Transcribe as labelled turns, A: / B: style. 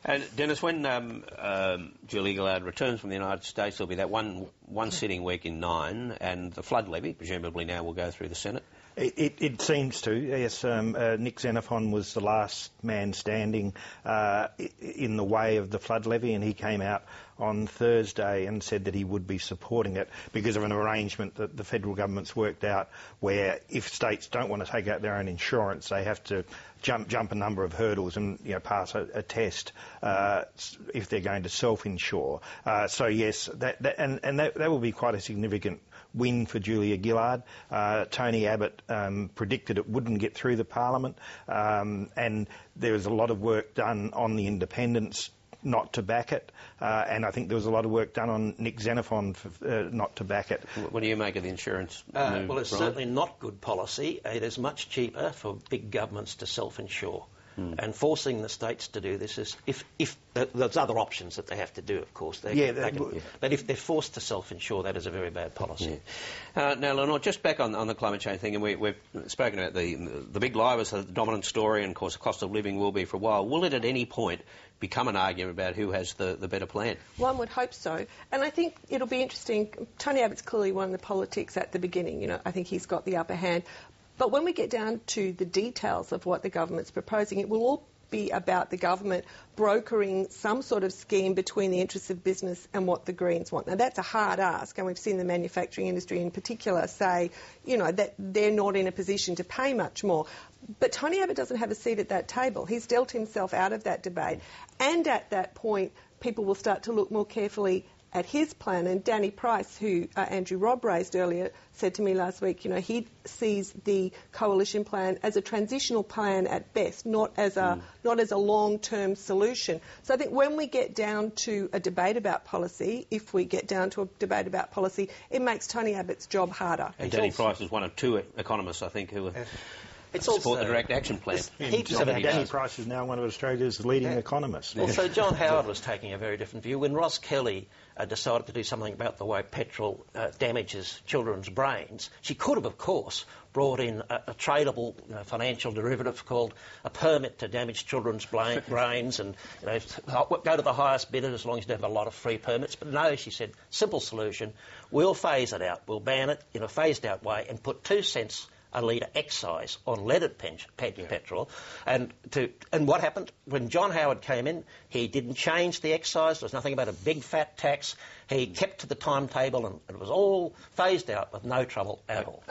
A: And Dennis, when Julia Gillard returns from the United States, there'll be that one sitting week in 9, and the flood levy presumably now will go through the Senate.
B: It seems to, yes. Nick Xenophon was the last man standing in the way of the flood levy, and he came out on Thursday and said that he would be supporting it because of an arrangement that the federal government's worked out where if states don't want to take out their own insurance, they have to jump a number of hurdles and pass a test if they're going to self-insure. So yes, that will be quite a significant win for Julia Gillard. Tony Abbott predicted it wouldn't get through the Parliament, and there was a lot of work done on the independents not to back it, and I think there was a lot of work done on Nick Xenophon not to back it.
A: What do you make of the insurance move,
C: well, it's
A: Brian?
C: certainly not good policy. It is much cheaper for big governments to self-insure. And forcing the states to do this is, if there's other options that they have to do, of course. But if they're forced to self-insure, that is a very bad policy.
A: Yeah. Now, Lenore, just back on the climate change thing, and we've spoken about the big lie was the dominant story, and of course the cost of living will be for a while. Will it at any point become an argument about who has the better plan?
D: One would hope so. And I think it'll be interesting. Tony Abbott's clearly won the politics at the beginning. I think he's got the upper hand. But when we get down to the details of what the government's proposing, it will all be about the government brokering some sort of scheme between the interests of business and what the Greens want. Now, that's a hard ask, and we've seen the manufacturing industry in particular say, that they're not in a position to pay much more. But Tony Abbott doesn't have a seat at that table. He's dealt himself out of that debate. And at that point, people will start to look more carefully at his plan. And Danny Price, who Andrew Robb raised earlier, said to me last week, he sees the coalition plan as a transitional plan at best, not as a long-term solution. So I think when we get down to a debate about policy, if we get down to a debate about policy, it makes Tony Abbott's job harder.
A: And Danny Price is one of 2 economists, I think, who support the direct action plan.
B: Danny Price is now one of Australia's leading economists.
C: Also, John Howard was taking a very different view. When Ross Kelly decided to do something about the way petrol damages children's brains, she could have, of course, brought in a tradable financial derivative called a permit to damage children's brains and go to the highest bidder as long as you don't have a lot of free permits. But no, she said, simple solution, we'll phase it out. We'll ban it in a phased-out way and put 2 cents a litre excise on leaded petrol. And what happened? When John Howard came in, he didn't change the excise. There was nothing about a big fat tax. He kept to the timetable, and it was all phased out with no trouble at all.